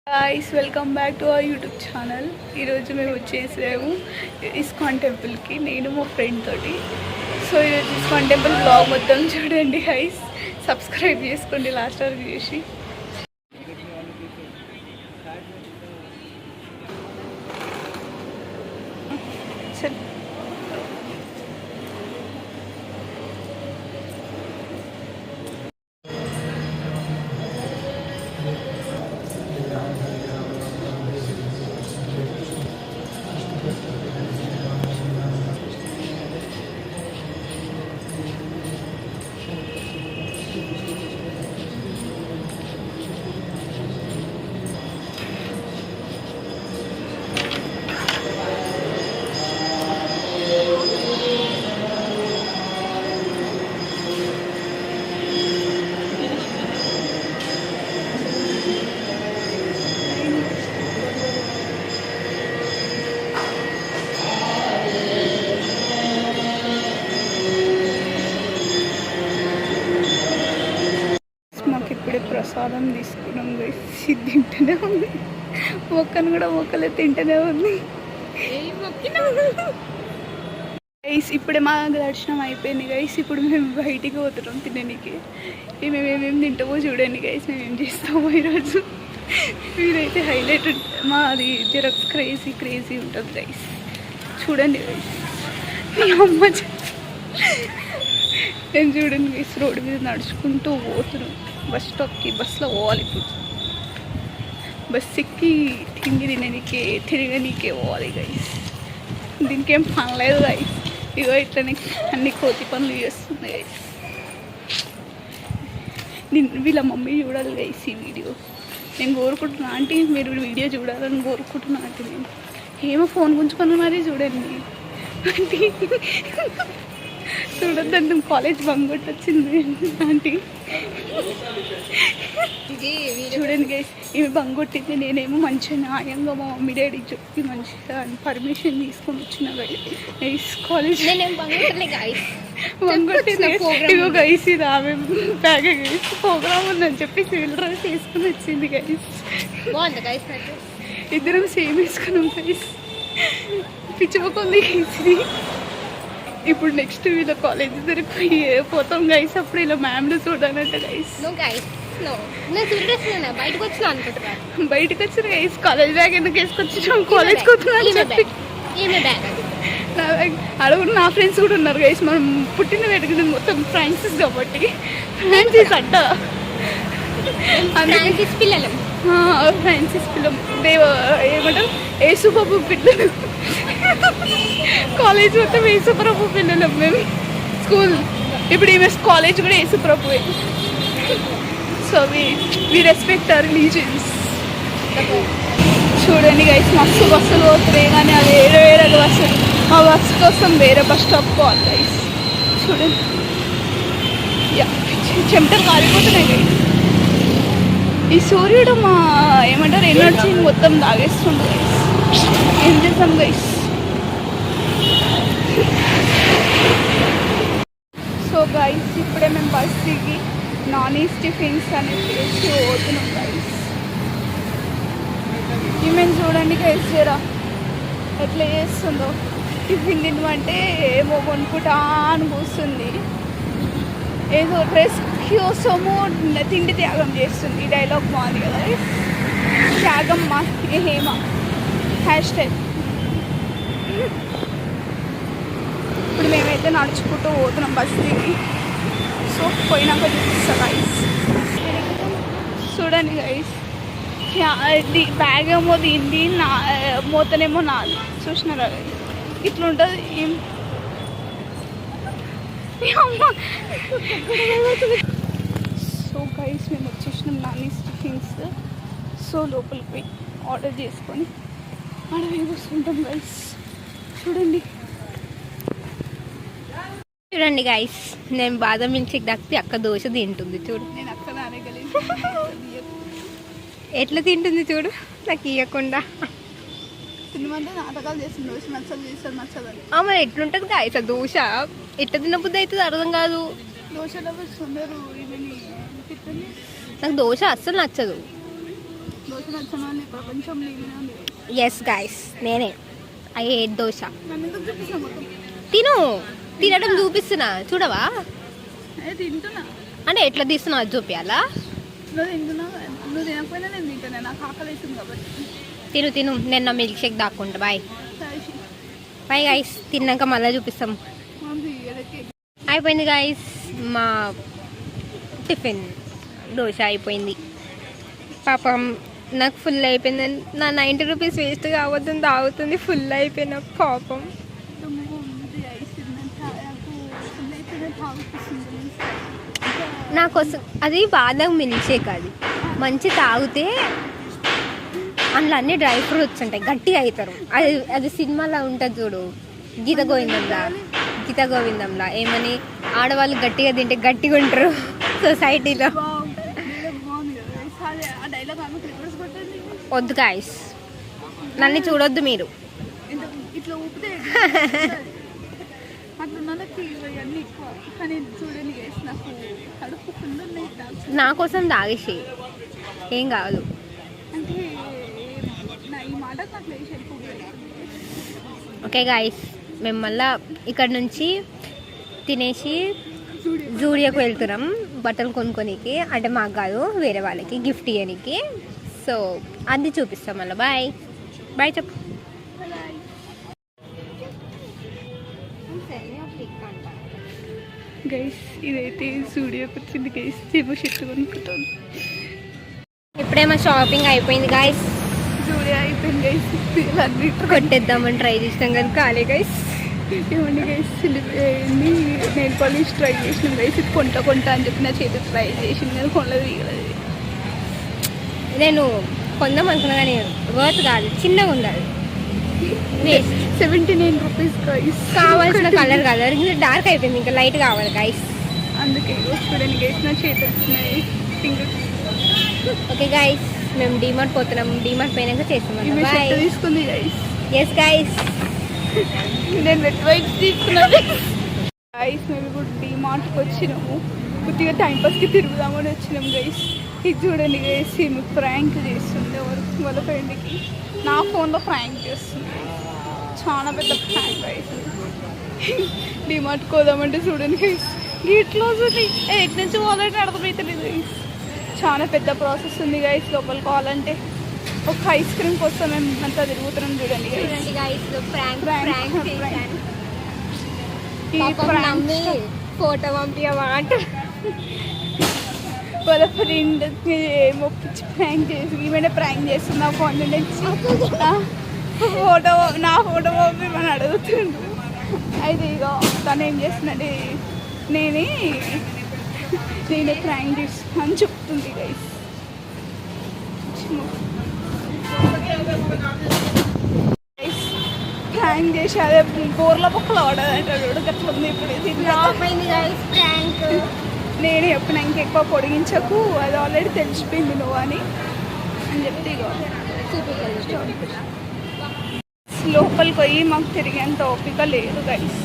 Guys welcome back to our YouTube channel. ఈరోజు మేము వచ్చేసాము ఇస్కాన్ టెంపుల్కి, నేను మా ఫ్రెండ్ తోటి। సో ఈరోజు ఇస్కాన్ టెంపుల్ బ్లాగ్ మొత్తం చూడండి గైస్, సబ్స్క్రైబ్ చేసుకోండి లాస్ట్ వరకు చేసి। ఇప్పుడే ప్రసాదం తీసుకున్నాం గైస్, తింటూనే ఉంది, మొక్కను కూడా మొక్కలే తింటూనే ఉంది గైస్। ఇప్పుడే మా దర్శనం అయిపోయింది గైస్, ఇప్పుడు మేము బయటికి పోతున్నాం తినడానికి। మేము ఏమేమి తింటామో చూడండి గైస్, మేము ఏం చేస్తామో ఈరోజు। మీరైతే హైలైట్ మాది జర క్రేజీ ఉంటుంది గైస్, చూడండి గైస్। మీ అమ్మ నేను చూడండి గైస్, రోడ్డు మీద నడుచుకుంటూ పోతున్నాం బస్ స్టాప్కి। బస్సులో పోవాలి ఇప్పుడు, బస్ ఎక్కి తిండి తిరగనీకే పోవాలి గైస్। దీనికి ఏం పనలేదు గైస్, ఇగో ఇట్లనే అన్ని కోతి పనులు చేస్తుంది గైస్। వీళ్ళ మమ్మీ చూడాలి గైస్ ఈ వీడియో, నేను కోరుకుంటున్నా ఆంటీ, మీరు వీడియో చూడాలని కోరుకుంటున్నా ఆంటీ। నేను ఏమో ఫోన్ గుంజుకున్నా మరీ చూడండి ఆంటీ, చూడొద్దండి కాలేజ్ బంక్ వచ్చింది ఆంటీ, చూడండి గైస్। ఈమె బంక్ కొట్టింది, నేనేమో మంచిగా న్యాయంగా మా మమ్మీ డాడీ చెప్పి మంచిగా పర్మిషన్ తీసుకొని వచ్చిన గైస్ కాలేజ్ బంక్ కొట్టింది। ఇగో గైస్, ఇది ఆమె బ్యాగ్ గైస్, ప్రోగ్రామ్ ఉందని చెప్పి సివిల్ డ్రెస్ వేసుకుని వచ్చింది గైస్। ఇద్దరం సేమ్ వేసుకున్నాం గైస్, పిచ్చిపోతుంది గైస్ ఇది। ఇప్పుడు నెక్స్ట్ వీళ్ళ కాలేజ్ దగ్గరికి పోతాం గైస్, అప్పుడు ఇలా మ్యామ్లు చూడాలంట గైస్। బయటకు వచ్చిన గైస్, కాలేజ్ బ్యాగ్ ఎందుకు వేసుకొచ్చినాం, కాలేజ్కి వస్తున్నాం అడుగు। నా ఫ్రెండ్స్ కూడా ఉన్నారు గైస్, మనం పుట్టిన పెట్టుకుని మొత్తం ఫ్రాన్సిస్ కాబట్టి, ఫ్రాన్సిస్ అడ్డ ఫ్రాన్సిస్ పిల్లం ఏమంటారు, యేసుబాబు పిల్లలు, కాలేజ్ మొత్తం యేసుప్రభు పిల్లలం మేము। స్కూల్ ఇప్పుడు ఈమె కాలేజ్ కూడా యేసుప్రభువే। So we respect our religions. చూడండి గైస్, మస్తు బస్సులు పోతున్నాయి కానీ అది వేరే బస్సు, ఆ బస్సు కోసం వేరే బస్ స్టాప్ పోవాలి గైస్। చూడండి చెమటలు కారిపోతున్నాయి గైస్। ఈ సూర్యుడు మా ఏమంటారు ఎనర్జీ మొత్తం తాగేస్తుండు గైస్, ఏం చేస్తాం గైస్। సో గైస్, ఇప్పుడే మేము బస్ దిగి నాన్ ఈస్ట్ టిఫిన్స్ అనేది చేసి పోతున్నాం గైస్। ఈమెను చూడండి గైస్, జరా ఎట్లా చేస్తుందో, టిఫిన్ తినమంటే ఏమో కొనుక్కుంటా అని కూర్చుంది, ఏదో డ్రెస్ కోసము తిండి త్యాగం చేస్తుంది। ఈ డైలాగ్ బాగుంది కదా, త్యాగం మా హేమ #. ఇప్పుడు మేమైతే నడుచుకుంటూ పోతున్నాం బస్ దిగి, సో పోయినాక చూపిస్తా గైస్। చూడండి గైస్, బ్యాగ్ ఏమో దీంది, మూతనేమో నాది, చూసినారా గైస్, ఇట్లుంటుంది ఏం సో గైస్, మేము వచ్చేసినాం నాన్ ఈస్ట్ టిఫిన్స్। సో లోపలికి పోయి ఆర్డర్ చేసుకొని అడవి కూర్చుంటాం గైస్। చూడండి గైస్, నేను బాదం మిల్క్ షేక్ తాగితే అక్క దోశ తింటుంది చూడు, నేను అక్క నానగలేదు ఎట్లా తింటుంది చూడు, నాకు ఇవ్వకుండా। తినమంటే నాటకాలు చేస్తుంది, దోశ నచ్చదని। మరి ఎట్లుంటుంది గైస్ ఆ దోశ, ఎట్లా తినబుద్ధి అవుతుంది అర్థం కాదు। దోశలో కొందరు నాకు దోశ అస్సలు నచ్చదు. దోశ నచ్చిన వాళ్ళు ఈ ప్రపంచం లేనే ఉంది. ఎస్ గైస్, నేనే ఐ హేట్ దోశ. నన్ను ఎందుకు చూపిస్తాం మొత్తం? తినడం చూపిస్తున్నా, చూడవా? తింటున్నా అంటే ఎట్లా తీస్తున్నావు అది చూపించాలా? నువ్వు తింటున్నావు, నువ్వు తినకపోయినా నేను తింటున్నా, నాకు ఆకలి అవుతుంది కాబట్టి. తిను నేను నా మిల్క్ షేక్ దాక్కుంటా. బాయ్ సాయిషి, బాయ్ గైస్, తిన్నాక మళ్ళీ చూపిస్తాం. అయిపోయింది గైస్ మా టిఫిన్. దోశ అయిపోయింది. పాపం నాకు ఫుల్ అయిపోయింది. నా 90 రూపీస్ వేస్ట్ కావద్దని తాగుతుంది. ఫుల్ అయిపోయిన పాపం. నా కోసం అది బాదం మిల్క్ షేక్. అది మంచి తాగితే అందులో అన్ని డ్రై ఫ్రూట్స్ ఉంటాయి, గట్టిగా అవుతారు. అది సినిమాలో ఉంటుంది చూడు, గీత గోవిందంలా ఏమని ఆడవాళ్ళు గట్టిగా తింటే గట్టిగా ఉంటారు సొసైటీలో. వద్దు గాయస్, నన్ను చూడొద్దు మీరు. ఇట్లా ఊపితే అట్లా ఇవన్నీ ఎక్కువ, కానీ చూడండి గైస్, నాకు కడుపు ఫుల్ ఉన్నాయి. నా కోసం తాగేసి ఏం కాదు. అంటే ఈ మాట నాకు లేచి వెళ్ళిపోతుంది. ఓకే గాయస్, మేము మళ్ళా ఇక్కడ నుంచి తినేసి జూడియోకి వెళ్తున్నాం బట్టలు కొనుక్కోనికి. అంటే మాకు కాదు, వేరే వాళ్ళకి గిఫ్ట్ ఇవ్వడానికి. సో అది చూపిస్తాం మళ్ళీ. బాయ్ బాయ్ చెప్పు. గైస్ ఇదైతే స్టూడియోకి వచ్చింది గైస్, ఏమో షర్ట్ కొనుక్కుంటాను. ఇప్పుడేమో షాపింగ్ అయిపోయింది గైస్. స్టూడియో అయిపోయింది గైస్, అన్ని కొట్టేద్దామని ట్రై చేసినాం కానీ కాలే గైస్. ఏమండి గైస్, నెయిల్ పాలిష్ ట్రై చేసినాం గైస్. ఇది కొంట అని చెప్పి నా చేతి ట్రై చేసింది కానీ కొనలేదు దిగలేదు. నేను కొందాం అనుకున్నా కానీ వర్త్ కాదు, చిన్నగా ఉండాలి. 79 రూపీస్ గైస్. కావాల్సిన కలర్ డార్క్ అయిపోయింది, ఇంకా లైట్ కావాలి గైస్. అందుకే చూడండి గైస్, నా చేతి వచ్చినాయి ఫింగర్స్. ఓకే గైస్, మేము డిమార్ట్ పోతున్నాం. డిమార్ట్ పోయినాక చేస్తాం. బాయ్. తీసుకుంది గైస్. ఎస్ గైస్, నేను వెట్ వైట్స్ తీసుకున్నాను గైస్. మేము ఇప్పుడు డిమార్ట్కి వచ్చినాము, కొద్దిగా టైంపాస్కి తిరుగుదామని వచ్చినాం గైస్. ఇది చూడండి గైస్, ఈమె ప్రాంక్ చేస్తుంది ఎవరు వాళ్ళ ఫ్రెండ్కి. నా ఫోన్లో ప్రాంక్ చేస్తుంది, చాలా పెద్ద ప్రాంక్ గైస్. డిమార్ట్కి పోదామంటే చూడండి గైస్, ఇట్లా చూడండి ఎటు నుంచి పోవాలంటే అర్థమవుతలేదు గైస్. చాలా పెద్ద ప్రాసెస్ ఉంది గైస్. లోపలికి పోవాలంటే ఒక ఐస్ క్రీమ్ కోసం మేము అంతా తిరుగుతున్నాం. చూడండి ఫోటో పంపించవా అంట వాళ్ళ ఫ్రెండ్ ఏమో పిచ్చి ప్రాంక్ చేసి ఏమైనా ప్రాంక్ చేస్తుంది. నా ఫోన్ నుండి నా ఫోటో పంపిమని అడుగుతుండ్రు. అయితే ఇక తను ఏం చేస్తుందంటే నేనే ప్రాంక్ చేస్తున్నా అని చెప్తుంది గైస్. ప్రాంక్ చేసి అదే బోర్ల పక్కల పడదంటాడు అట్లా ఉంది. ఇప్పుడు నేనే చెప్పిన ఇంకెక్కువ పొడిగించకు, అది ఆల్రెడీ తెలిసిపోయింది నువ్వు అని చెప్తే ఇక లోపలికి పోయి మాకు తిరిగేంత ఓపిక లేదు గైస్.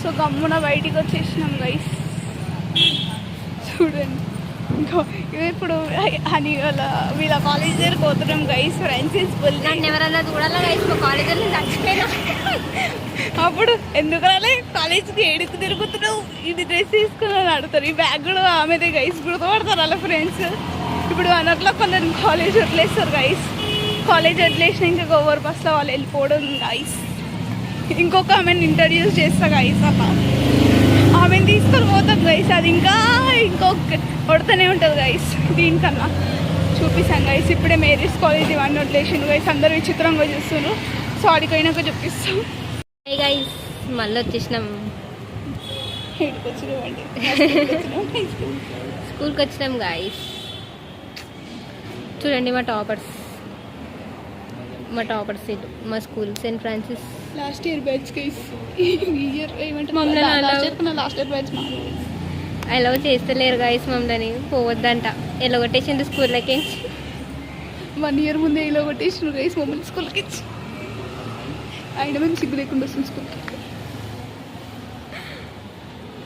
సో గమ్మున బయటికి వచ్చేసినాం గైస్. చూడండి ఇంకా ఇప్పుడు అని వీళ్ళ కాలేజ్ దగ్గర పోతున్నాం గైస్. ఫ్రాన్సిస్ ఎవరన్నా చూడాలా గైస్, మా కాలేజీలో చచ్చిపోయినా. అప్పుడు ఎందుకు రాలే కాలేజ్కి ఏడుకు తిరుగుతున్నావు, ఇది డ్రెస్ తీసుకుని అడుగుతారు. ఈ బ్యాగ్ కూడా ఆమెదే గైస్, గుర్తుపడతారు వాళ్ళ ఫ్రెండ్స్. ఇప్పుడు అన్నట్లో కొందరు కాలేజ్ వదిలేస్తారు గైస్. కాలేజ్ వదిలేసిన ఇంకా గోవర్ బస్లో వాళ్ళు వెళ్ళిపోవడం గైస్. ఇంకొక ఆమెను ఇంట్రడ్యూస్ చేస్తా గైస్. అలా ఆమెను తీసుకొని పోతాం గైస్. అది ఇంకొక కొడుతూనే ఉంటుంది గైస్. దీనికన్నా చూపిస్తాం గైస్. ఇప్పుడే మేరీస్ కాలేజ్ ఇవన్నీ వదిలేసిండు గైస్. అందరూ విచిత్రంగా చూస్తున్నారు. సో ఆడికి పోయినాక చూపిస్తాం గైస్. మళ్ళీ వచ్చేసినాం, స్కూల్కి వచ్చినాం గైస్. చూడండి మా టాపర్స్ ఇటు మా school Saint Francis. Last year batch guys. ఈ ఇయర్ లాస్ట్ ఇయర్ బ్యాచ్ అలా చేస్తలేరు గైస్ మమ్మల్ని. పోవద్దంట, ఎలా కొట్టేసింది స్కూల్లోకి. 1 year ముందే ఇలా కొట్టేసిన గైస్ మమ్మల్ని స్కూల్కి ఇచ్చి. అయినా మేము సిగ్గు లేకుండా వస్తుంది స్కూల్కి.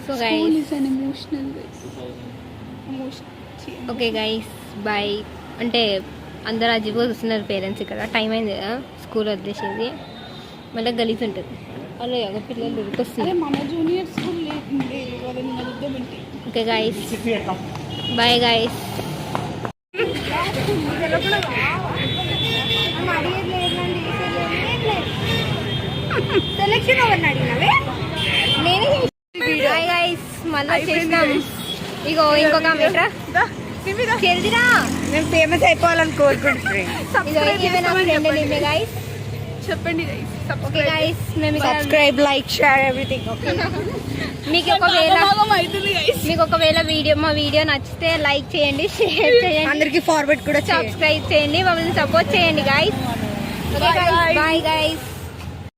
So guys, emotional guys. Okay guys, bye. అంటే అందరు అజిబో చూస్తున్నారు పేరెంట్స్ ఇక్కడ. టైం అయింది కదా స్కూల్ వదిలేసేది, మళ్ళీ గలీజ్ ఉంటుంది. అలా ఒక పిల్లలు ఉరికొస్తుంది. మన జూనియర్ స్కూల్ లేకుండే వాళ్ళని మరుద్దామంటే. Okay guys, bye guys. Selection ఎవరిని అడిగినవే? నేనే బాయ్ గైస్, మళ్ళీ చేసినాం. ఇగో ఇంకొక మీటర్ చెల్దిరా, మేము ఫేమస్ అయిపోవాలని కోరుకుంటున్నాం. గైస్ చెప్పండి ఓకే గైస్, మేము సబ్స్క్రైబ్, లైక్, షేర్ ఎవ్రీథింగ్. మీకు ఒకవేళ మా వీడియో నచ్చితే లైక్ చేయండి, షేర్ చేయండి, అందరికి ఫార్వర్డ్ కూడా సబ్స్క్రైబ్ చేయండి, మమ్మల్ని సపోర్ట్ చేయండి గైస్. Bye guys.